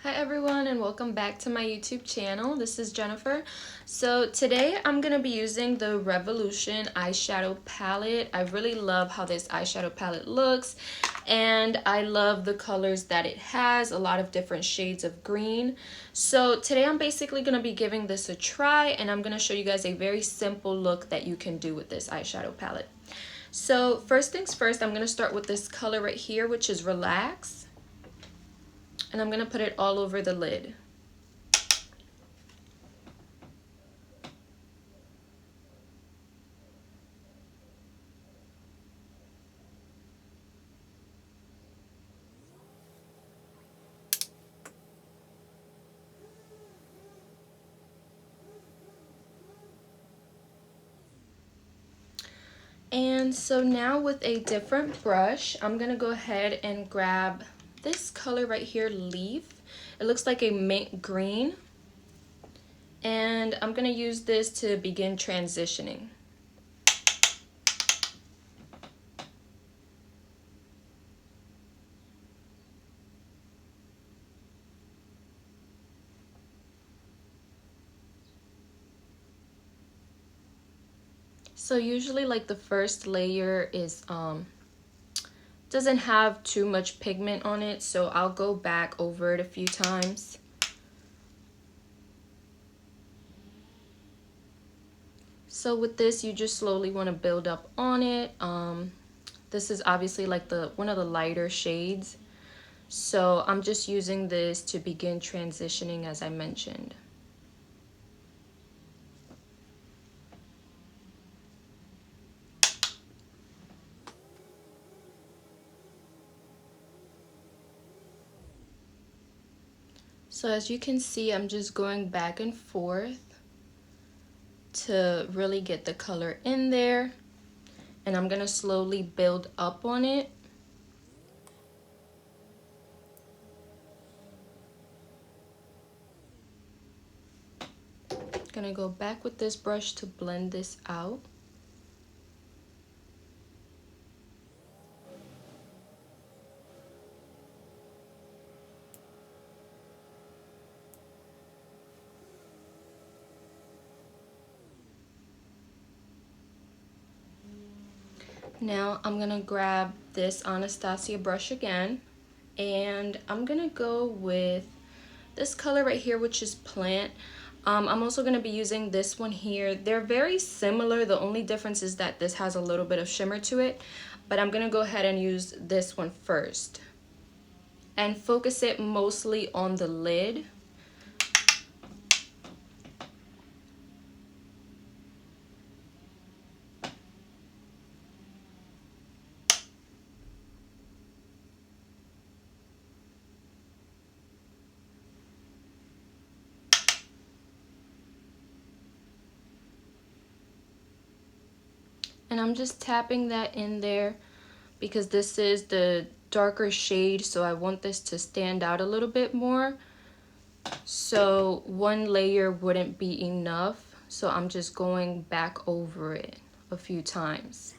Hi everyone and welcome back to my YouTube channel. This is Jennifer. So today I'm going to be using the Revolution eyeshadow palette. I really love how this eyeshadow palette looks and I love the colors that it has, a lot of different shades of green. So today I'm basically going to be giving this a try and I'm going to show you guys a very simple look that you can do with this eyeshadow palette. So first things first, I'm going to start with this color right here, which is Relax. And I'm going to put it all over the lid. And so now with a different brush, I'm going to go ahead and grab this color right here, Leaf. It looks like a mint green. And I'm going to use this to begin transitioning. So usually like the first layer is doesn't have too much pigment on it, so I'll go back over it a few times. So with this, you just slowly want to build up on it. This is obviously like one of the lighter shades. So I'm just using this to begin transitioning, as I mentioned. So as you can see, I'm just going back and forth to really get the color in there. And I'm going to slowly build up on it. Gonna go back with this brush to blend this out. Now I'm gonna grab this Anastasia brush again, and I'm gonna go with this color right here, which is Plant. I'm also going to be using this one here. They're very similar. The only difference is that this has a little bit of shimmer to it. But I'm going to go ahead and use this one first. And focus it mostly on the lid. And I'm just tapping that in there because this is the darker shade, so I want this to stand out a little bit more. So one layer wouldn't be enough, so I'm just going back over it a few times.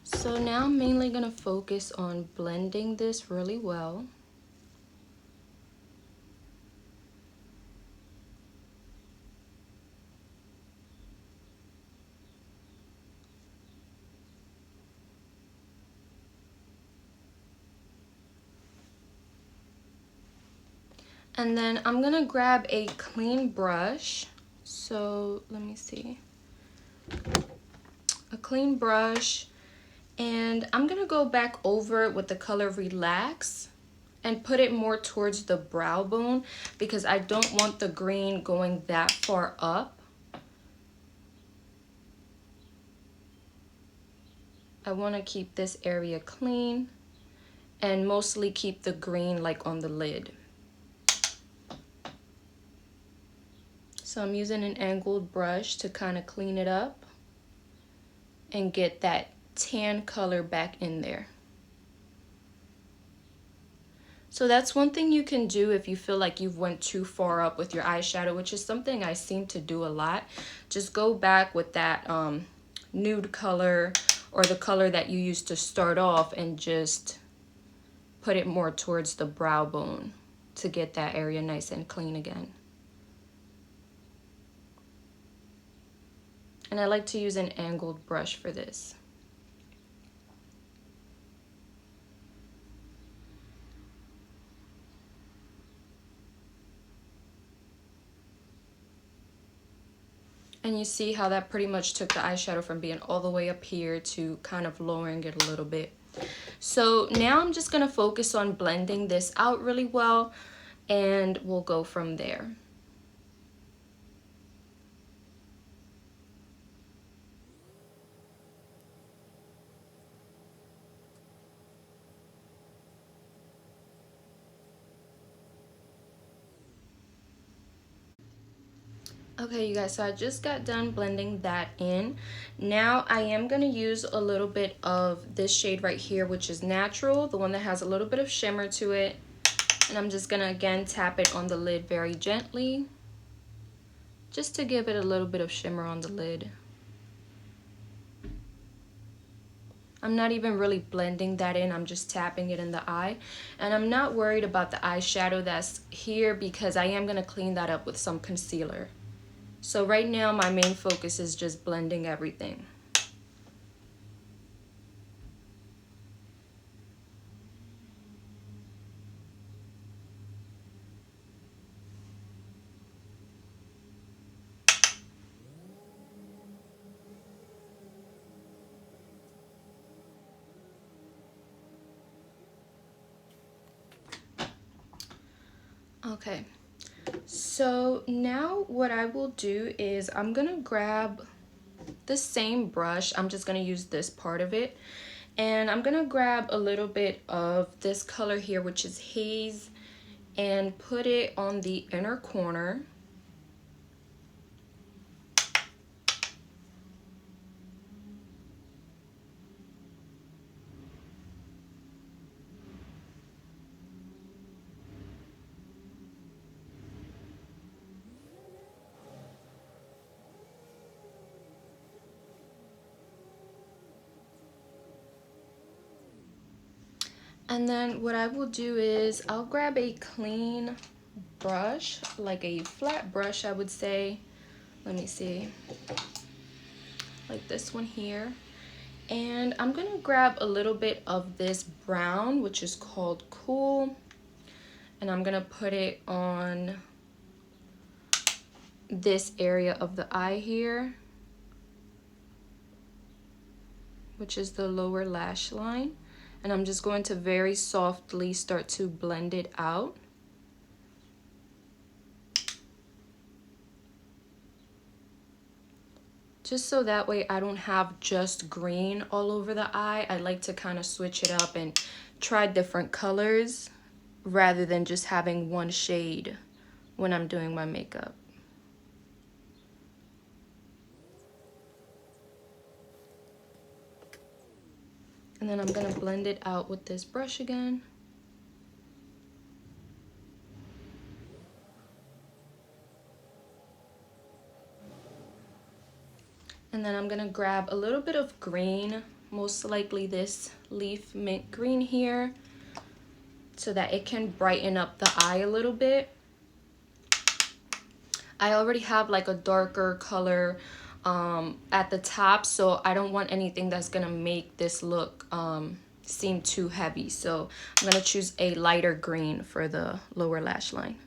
So now I'm mainly going to focus on blending this really well. And then I'm going to grab a clean brush. So let me see. A clean brush. And I'm going to go back over it with the color Relax and put it more towards the brow bone because I don't want the green going that far up. I want to keep this area clean and mostly keep the green like on the lid. So I'm using an angled brush to kind of clean it up. and get that tan color back in there. So that's one thing you can do if you feel like you've went too far up with your eyeshadow, which is something I seem to do a lot. Just go back with that nude color or the color that you used to start off and just put it more towards the brow bone to get that area nice and clean again. And I like to use an angled brush for this. And you see how that pretty much took the eyeshadow from being all the way up here to kind of lowering it a little bit. So now I'm just going to focus on blending this out really well, and we'll go from there. Okay, you guys, so I just got done blending that in. Now I am going to use a little bit of this shade right here, which is Natural, the one that has a little bit of shimmer to it. And I'm just going to again tap it on the lid very gently, just to give it a little bit of shimmer on the lid. I'm not even really blending that in, I'm just tapping it in the eye. And I'm not worried about the eyeshadow that's here because I am going to clean that up with some concealer. So right now my main focus is just blending everything. Okay, so now what I will do is I'm gonna grab the same brush. I'm just gonna use this part of it, and I'm gonna grab a little bit of this color here, which is Haze, and put it on the inner corner. And then what I will do is I'll grab a clean brush, like a flat brush I would say. Let me see, like this one here. And I'm gonna grab a little bit of this brown, which is called Cool, and I'm gonna put it on this area of the eye here, which is the lower lash line. And I'm just going to very softly start to blend it out. Just so that way I don't have just green all over the eye. I like to kind of switch it up and try different colors rather than just having one shade when I'm doing my makeup. And then I'm gonna blend it out with this brush again. And then I'm gonna grab a little bit of green, most likely this leaf mint green here, so that it can brighten up the eye a little bit. I already have like a darker color at the top, so I don't want anything that's gonna make this look seem too heavy. So I'm gonna choose a lighter green for the lower lash line.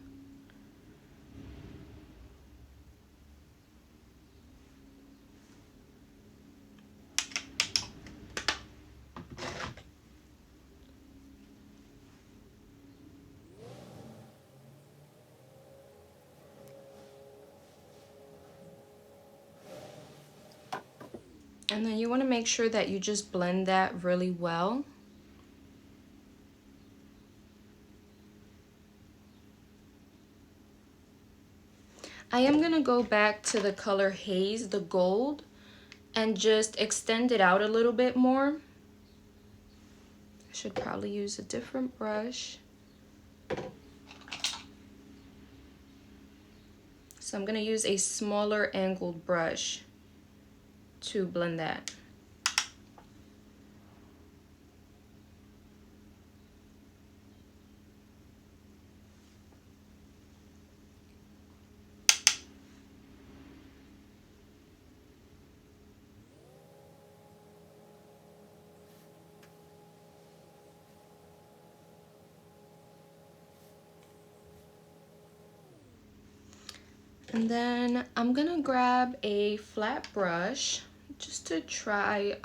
And then you want to make sure that you just blend that really well. I am going to go back to the color Haze, the gold, and just extend it out a little bit more. I should probably use a different brush. So I'm going to use a smaller angled brush to blend that. And then I'm gonna grab a flat brush just to try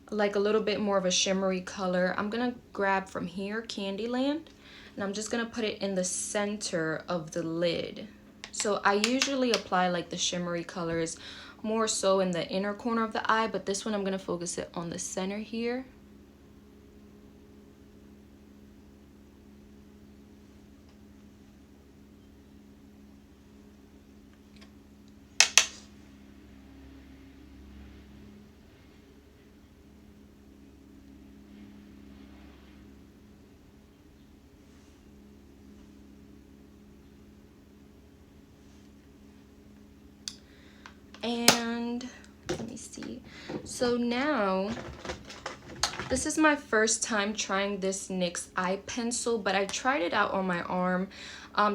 like a little bit more of a shimmery color. I'm gonna grab from here Candyland, and I'm just gonna put it in the center of the lid. So I usually apply like the shimmery colors more so in the inner corner of the eye, but this one I'm gonna focus it on the center here. And let me see. So now, this is my first time trying this NYX eye pencil, but I tried it out on my arm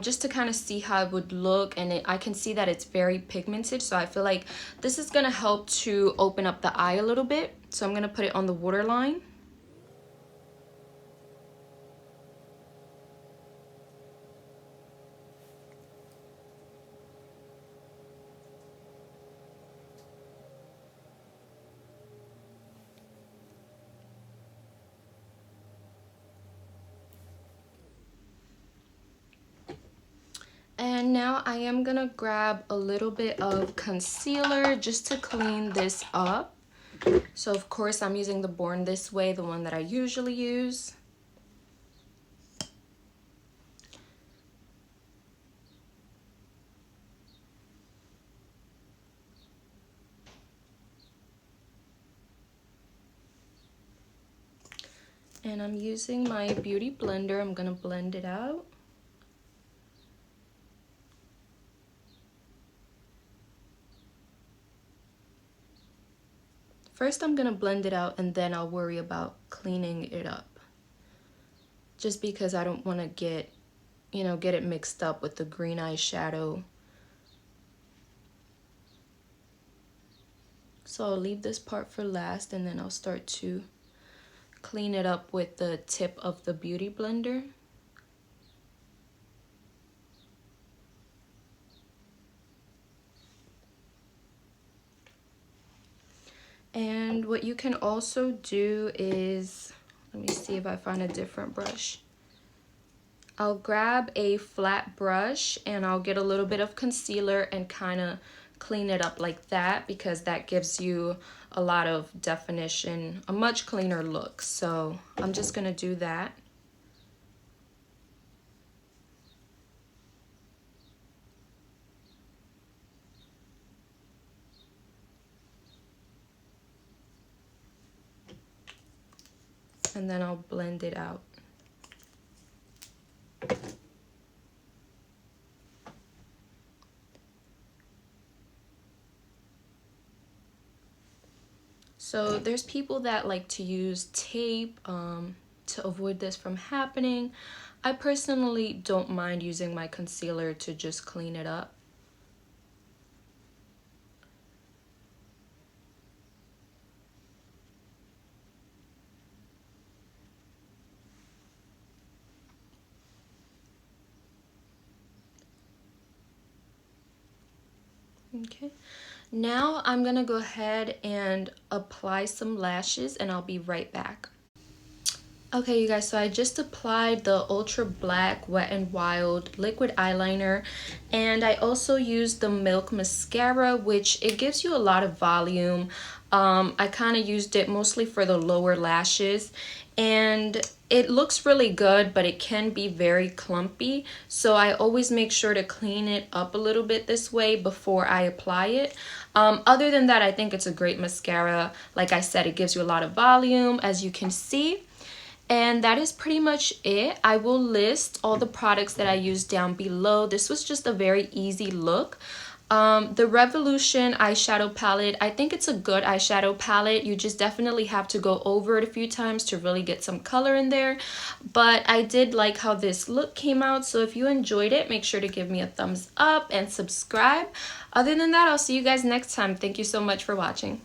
just to kind of see how it would look, and I can see that it's very pigmented, so I feel like this is going to help to open up the eye a little bit. So I'm going to put it on the waterline. And now I am gonna grab a little bit of concealer just to clean this up. So of course I'm using the Born This Way, the one that I usually use. And I'm using my beauty blender. I'm gonna blend it out. First I'm gonna blend it out, and then I'll worry about cleaning it up. Just because I don't wanna get it mixed up with the green eyeshadow. So I'll leave this part for last, and then I'll start to clean it up with the tip of the beauty blender. And what you can also do is, let me see if I find a different brush. I'll grab a flat brush and I'll get a little bit of concealer and kind of clean it up like that, because that gives you a lot of definition, a much cleaner look. So I'm just gonna do that. And then I'll blend it out. So there's people that like to use tape to avoid this from happening. I personally don't mind using my concealer to just clean it up. Okay, now I'm gonna go ahead and apply some lashes, and I'll be right back. Okay, you guys, so I just applied the Ultra Black Wet n Wild liquid eyeliner, and I also used the Milk mascara, which it gives you a lot of volume. I kind of used it mostly for the lower lashes, and it looks really good, but it can be very clumpy. So I always make sure to clean it up a little bit this way before I apply it. Other than that, I think it's a great mascara. Like I said, it gives you a lot of volume, as you can see. And that is pretty much it. I will list all the products that I used down below. This was just a very easy look. The Revolution eyeshadow palette, I think it's a good eyeshadow palette. You just definitely have to go over it a few times to really get some color in there. But I did like how this look came out. So if you enjoyed it, make sure to give me a thumbs up and subscribe. Other than that, I'll see you guys next time. Thank you so much for watching.